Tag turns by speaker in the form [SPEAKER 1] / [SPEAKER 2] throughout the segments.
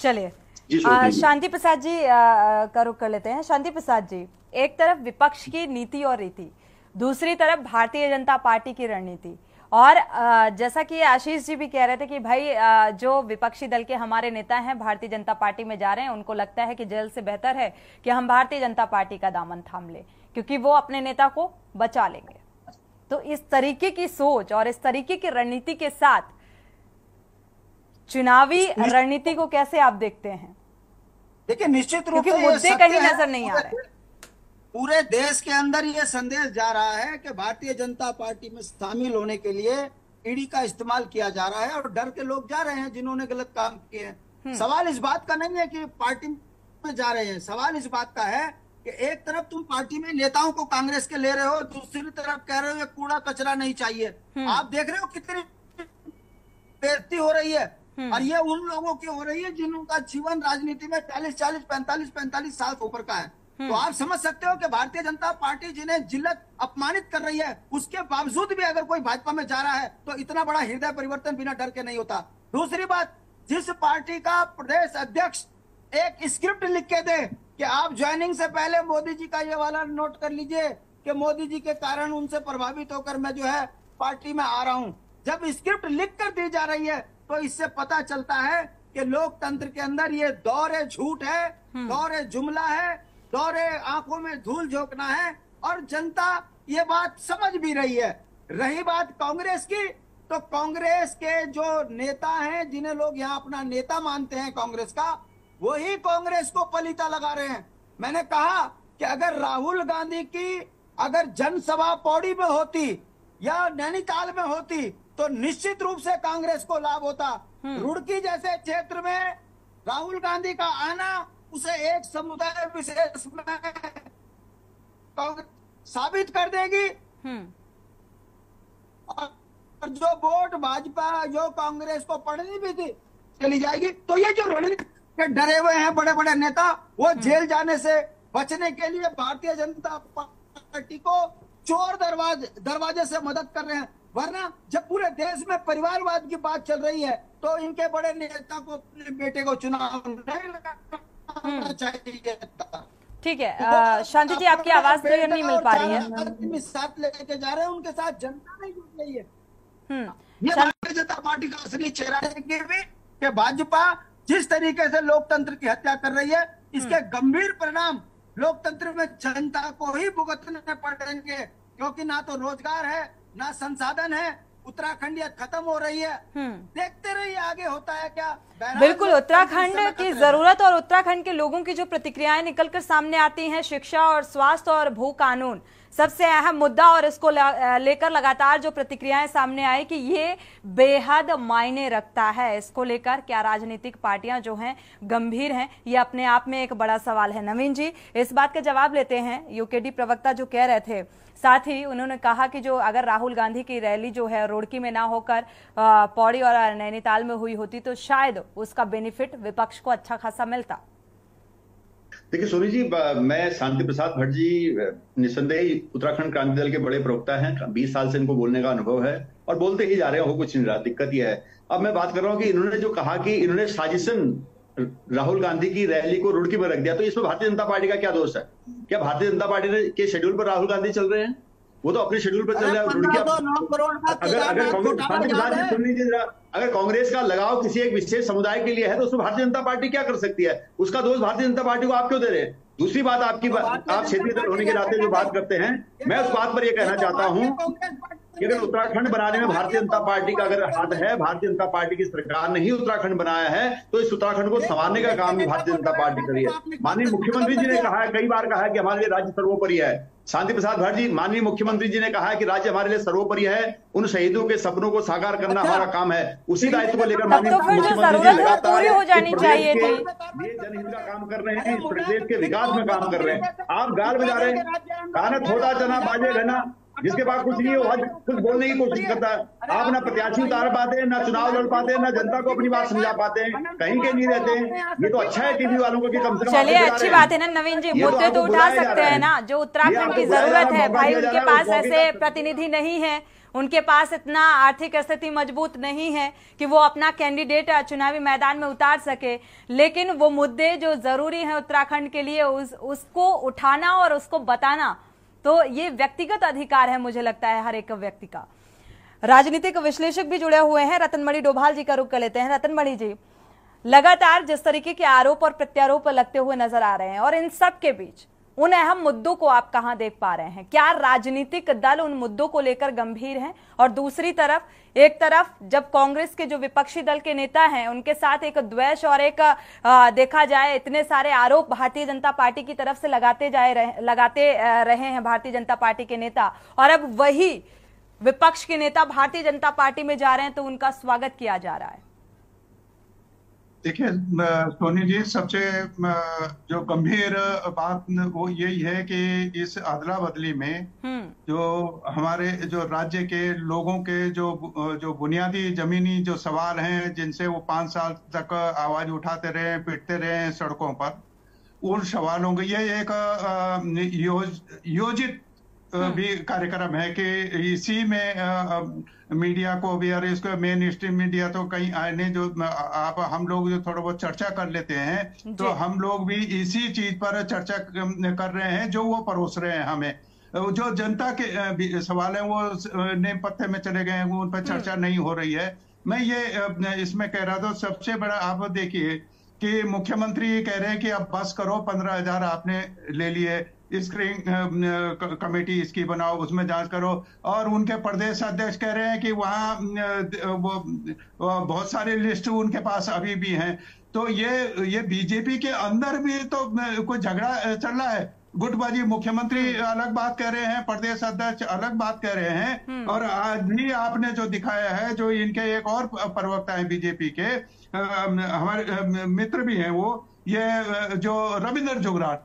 [SPEAKER 1] चलिए
[SPEAKER 2] जी
[SPEAKER 1] शांति प्रसाद जी का रुख कर लेते हैं। शांति प्रसाद जी, एक तरफ विपक्ष की नीति और रीति, दूसरी तरफ भारतीय जनता पार्टी की रणनीति, और जैसा कि आशीष जी भी कह रहे थे कि भाई जो विपक्षी दल के हमारे नेता हैं भारतीय जनता पार्टी में जा रहे हैं, उनको लगता है कि जेल से बेहतर है कि हम भारतीय जनता पार्टी का दामन थाम ले, क्योंकि वो अपने नेता को बचा लेंगे। तो इस तरीके की सोच और इस तरीके की रणनीति के साथ चुनावी रणनीति को कैसे आप देखते हैं?
[SPEAKER 3] देखिए, निश्चित रूप से
[SPEAKER 1] मुद्दे कहीं नजर नहीं आ रहे।
[SPEAKER 3] पूरे देश के अंदर ये संदेश जा रहा है कि भारतीय जनता पार्टी में शामिल होने के लिए ईडी का इस्तेमाल किया जा रहा है और डर के लोग जा रहे हैं जिन्होंने गलत काम किए हैं। सवाल इस बात का नहीं है कि पार्टी में जा रहे हैं, सवाल इस बात का है कि एक तरफ तुम पार्टी में नेताओं को कांग्रेस के ले रहे हो, दूसरी तरफ कह रहे हो ये कूड़ा कचरा नहीं चाहिए। आप देख रहे हो कितनी बेइज्जती हो रही है, और ये उन लोगों की हो रही है जिनका जीवन राजनीति में 40-40, 45-45 साल ऊपर का है। तो आप समझ सकते हो कि भारतीय जनता पार्टी जिन्हें जिल्लत अपमानित कर रही है, उसके बावजूद भी अगर कोई भाजपा में जा रहा है तो इतना बड़ा हृदय परिवर्तन बिना डर के नहीं होता। दूसरी बात, जिस पार्टी का प्रदेश अध्यक्ष एक स्क्रिप्ट लिख के दे कि आप ज्वाइनिंग से पहले मोदी जी का ये वाला नोट कर लीजिए कि मोदी जी के कारण उनसे प्रभावित होकर मैं जो है पार्टी में आ रहा हूं, जब स्क्रिप्ट लिख कर दी जा रही है तो इससे पता चलता है कि लोकतंत्र के अंदर ये दौर झूठ है, दौर जुमला है, दौरे आंखों में धूल झोंकना है, और जनता ये बात समझ भी रही है। रही बात कांग्रेस की, तो कांग्रेस के जो नेता हैं जिन्हें लोग यहाँ अपना नेता मानते हैं कांग्रेस का, वही कांग्रेस को पलीता लगा रहे हैं। मैंने कहा कि अगर राहुल गांधी की अगर जनसभा पौड़ी में होती या नैनीताल में होती तो निश्चित रूप से कांग्रेस को लाभ होता। रुड़की जैसे क्षेत्र में राहुल गांधी का आना उसे एक समुदाय विशेष में साबित कर देगी, और जो वोट भाजपा जो कांग्रेस को पड़नी भी थी चली जाएगी। तो ये जो रणनीति के डरे हुए हैं बड़े बड़े नेता, वो जेल जाने से बचने के लिए भारतीय जनता पार्टी को चोर दरवाजे से मदद कर रहे हैं। वरना जब पूरे देश में परिवारवाद की बात चल रही है तो इनके बड़े नेता को अपने बेटे को चुनाव नहीं लड़ना चाहिए।
[SPEAKER 1] ठीक है शांति जी, आपकी आवाज क्लियर नहीं मिल पा रही है।
[SPEAKER 3] साथ लेके जा रहे हैं, उनके साथ जनता नहीं जुड़ रही है। ये भारतीय जनता पार्टी का असली चेहरा है कि भाजपा जिस तरीके से लोकतंत्र की हत्या कर रही है, इसके गंभीर परिणाम लोकतंत्र में जनता को ही भुगतने पड़ेंगे, क्योंकि ना तो रोजगार है ना संसाधन है। उत्तराखंड ये खत्म हो रही है, देखते रहिए आगे होता है क्या।
[SPEAKER 1] बिल्कुल, उत्तराखंड की जरूरत और उत्तराखंड के लोगों की जो प्रतिक्रियाएं निकलकर सामने आती हैं, शिक्षा और स्वास्थ्य और भू कानून सबसे अहम मुद्दा, और इसको लेकर लगातार जो प्रतिक्रियाएं सामने आई कि ये बेहद मायने रखता है। इसको लेकर क्या राजनीतिक पार्टियां जो हैं गंभीर हैं, ये अपने आप में एक बड़ा सवाल है। नवीन जी इस बात का जवाब लेते हैं। यूकेडी प्रवक्ता जो कह रहे थे, साथ ही उन्होंने कहा कि जो अगर राहुल गांधी की रैली जो है रुड़की में ना होकर पौड़ी और नैनीताल में हुई होती तो शायद उसका बेनिफिट विपक्ष को अच्छा खासा मिलता।
[SPEAKER 2] देखिए सोनी जी, मैं शांति प्रसाद भट्ट जी निस्संदेह उत्तराखंड क्रांति दल के बड़े प्रवक्ता हैं। 20 साल से इनको बोलने का अनुभव है और बोलते ही जा रहे हो कुछ नहीं रहा। दिक्कत यह है, अब मैं बात कर रहा हूं कि इन्होंने जो कहा कि इन्होंने साजिशन राहुल गांधी की रैली को रुड़की में रख दिया, तो इसमें भारतीय जनता पार्टी का क्या दोष है? क्या भारतीय जनता पार्टी के शेड्यूल पर राहुल गांधी चल रहे हैं? वो तो अपने शेड्यूल पर चल रहे हैं। अगर कांग्रेस का लगाव किसी एक विशेष समुदाय के लिए है तो उसमें भारतीय जनता पार्टी क्या कर सकती है? उसका दोष भारतीय जनता पार्टी को आप क्यों दे रहे हैं? दूसरी बात, आप क्षेत्रीय दल होने के नाते जो बात करते हैं, मैं उस बात पर यह कहना चाहता हूं कि अगर उत्तराखंड बनाने में भारतीय जनता पार्टी का अगर हाथ है, भारतीय जनता पार्टी की सरकार ने ही उत्तराखंड बनाया है, तो इस उत्तराखंड को संवारने का काम भी भारतीय जनता पार्टी करी है। माननीय मुख्यमंत्री जी ने कहा है, कई बार कहा है कि हमारे लिए राज्य सर्वोपरि है। शांति प्रसाद भट्ट जी, माननीय मुख्यमंत्री जी ने कहा है कि राज्य हमारे लिए सर्वोपरि है, उन शहीदों के सपनों को साकार करना हमारा काम है। उसी दायित्व को लेकर माननीय मुख्यमंत्री जी लगातार जनहित का काम कर रहे हैं, इस प्रदेश के विकास में काम कर रहे हैं। आप गाल बजा रहे हैं, कान थोड़ा जना बाजे रहना, जिसके पास कुछ नहीं है कुछ बोलने की कोशिश करता है। आप ना प्रत्याशी उतार पाते हैं, ना चुनाव लड़ पाते हैं, ना जनता को अपनी बात समझा पाते हैं, कहीं के नहीं रहते हैं। ये तो अच्छा है टीवी वालों को कि कम से कम
[SPEAKER 1] चलिए अच्छी बात है ना नवीन जी, मुद्दे तो उठा सकते हैं ना। जो उत्तराखंड की जरूरत है भाई, उनके पास ऐसे प्रतिनिधि नहीं है, उनके पास इतना आर्थिक स्थिति मजबूत नहीं है कि वो अपना कैंडिडेट चुनावी मैदान में उतार सके, लेकिन वो मुद्दे जो जरूरी हैं उत्तराखंड के लिए उसको उठाना और उसको बताना, तो ये व्यक्तिगत अधिकार है मुझे लगता है हर एक व्यक्ति का। राजनीतिक विश्लेषक भी जुड़े हुए हैं, रतनमणि डोभाल जी का रुख कर लेते हैं। रतनमणि जी, लगातार जिस तरीके के आरोप और प्रत्यारोप लगते हुए नजर आ रहे हैं, और इन सब के बीच उन अहम मुद्दों को आप कहां देख पा रहे हैं? क्या राजनीतिक दल उन मुद्दों को लेकर गंभीर हैं? और दूसरी तरफ, एक तरफ जब कांग्रेस के जो विपक्षी दल के नेता हैं उनके साथ एक द्वेष और एक देखा जाए इतने सारे आरोप भारतीय जनता पार्टी की तरफ से लगाते रहे हैं भारतीय जनता पार्टी के नेता, और अब वही विपक्ष के नेता भारतीय जनता पार्टी में जा रहे हैं तो उनका स्वागत किया जा रहा है।
[SPEAKER 4] देखिए सोनी जी, सबसे जो गंभीर बात वो यही है कि इस अदला बदली में जो हमारे जो राज्य के लोगों के जो बुनियादी जमीनी जो सवाल हैं, जिनसे वो 5 साल तक आवाज उठाते रहे, पिटते रहे सड़कों पर, उन सवालों को ये एक योजित भी कार्यक्रम है कि इसी में मीडिया को भी, और इसको मेन स्ट्रीम मीडिया तो कहीं आए नहीं, जो आप हम लोग जो थोड़ा बहुत चर्चा कर लेते हैं, तो हम लोग भी इसी चीज पर चर्चा कर रहे हैं जो वो परोस रहे हैं हमें। जो जनता के सवाल हैं वो नेम पत्ते में चले गए हैं, वो उन पर चर्चा नहीं हो रही है। मैं ये इसमें कह रहा था, सबसे बड़ा आप देखिए कि मुख्यमंत्री कह रहे हैं कि अब बस करो, 15,000 आपने ले लिए, स्क्रीनिंग कमेटी इसकी बनाओ, उसमें जांच करो, और उनके प्रदेश अध्यक्ष कह रहे हैं कि वहाँ बहुत सारी लिस्ट उनके पास अभी भी हैं। तो ये बीजेपी के अंदर भी तो कोई झगड़ा चल रहा है, गुटबाजी। मुख्यमंत्री अलग बात कह रहे हैं, प्रदेश अध्यक्ष अलग बात कह रहे हैं, और आज भी आपने जो दिखाया है, जो इनके एक और प्रवक्ता है बीजेपी के, हमारे मित्र भी हैं वो, ये जो रविंद्र जुगराट,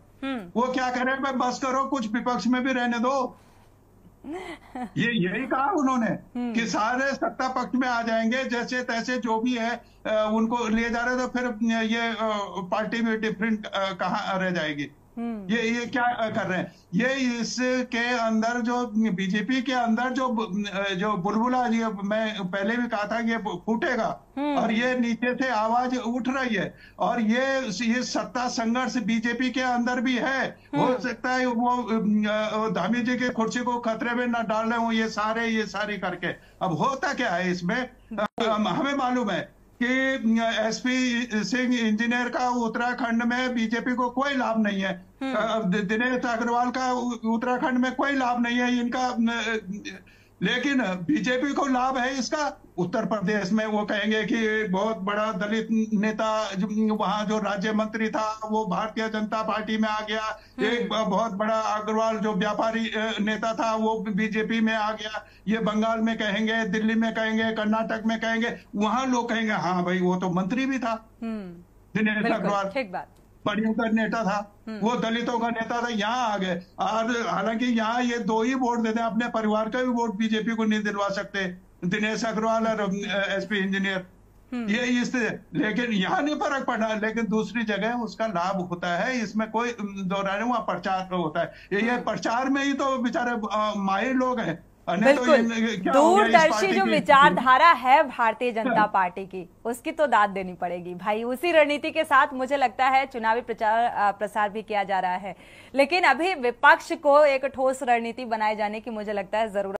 [SPEAKER 4] वो क्या कह रहे हैं, भाई बस करो, कुछ विपक्ष में भी रहने दो। ये यही कहा उन्होंने कि सारे सत्ता पक्ष में आ जाएंगे, जैसे तैसे जो भी है उनको लिए जा रहे, तो फिर ये पार्टी में डिफरेंट कहाँ रह जाएगी। ये क्या कर रहे हैं? ये इसके अंदर जो बीजेपी के अंदर जो बुलबुला, ये मैं पहले भी कहा था कि ये फूटेगा, और ये नीचे से आवाज उठ रही है, और ये सत्ता संघर्ष बीजेपी के अंदर भी है। हो सकता है वो धामी जी की कुर्सी को खतरे में न डाल रहे हो, ये सारी करके। अब होता क्या है इसमें, हमें मालूम है कि एसपी सिंह इंजीनियर का उत्तराखंड में बीजेपी को कोई लाभ नहीं है, दिनेश अग्रवाल का उत्तराखंड में कोई लाभ नहीं है इनका, लेकिन बीजेपी को लाभ है इसका उत्तर प्रदेश में। वो कहेंगे कि बहुत बड़ा दलित नेता वहां जो राज्य मंत्री था वो भारतीय जनता पार्टी में आ गया, एक बहुत बड़ा अग्रवाल जो व्यापारी नेता था वो बीजेपी में आ गया। ये बंगाल में कहेंगे, दिल्ली में कहेंगे, कर्नाटक में कहेंगे, वहां लोग कहेंगे हाँ भाई वो तो मंत्री भी था दिनेश अग्रवाल, बढ़ियों का नेता था, वो दलितों का नेता था, यहाँ आ गए। और हालांकि यहाँ ये 2 ही वोट देते हैं, अपने परिवार का भी वोट बीजेपी को नहीं दिलवा सकते, दिनेश अग्रवाल और एसपी इंजीनियर, ये इस, लेकिन यहाँ नहीं फर्क पड़ा, लेकिन दूसरी जगह उसका लाभ होता है, इसमें कोई दोहराने, वहाँ प्रचार होता है। ये प्रचार में ही तो बेचारे माहिर लोग हैं।
[SPEAKER 1] बिल्कुल, दूरदर्शी जो विचारधारा है भारतीय जनता पार्टी की, उसकी तो दाद देनी पड़ेगी भाई। उसी रणनीति के साथ मुझे लगता है चुनावी प्रसार भी किया जा रहा है, लेकिन अभी विपक्ष को एक ठोस रणनीति बनाए जाने की मुझे लगता है जरूरत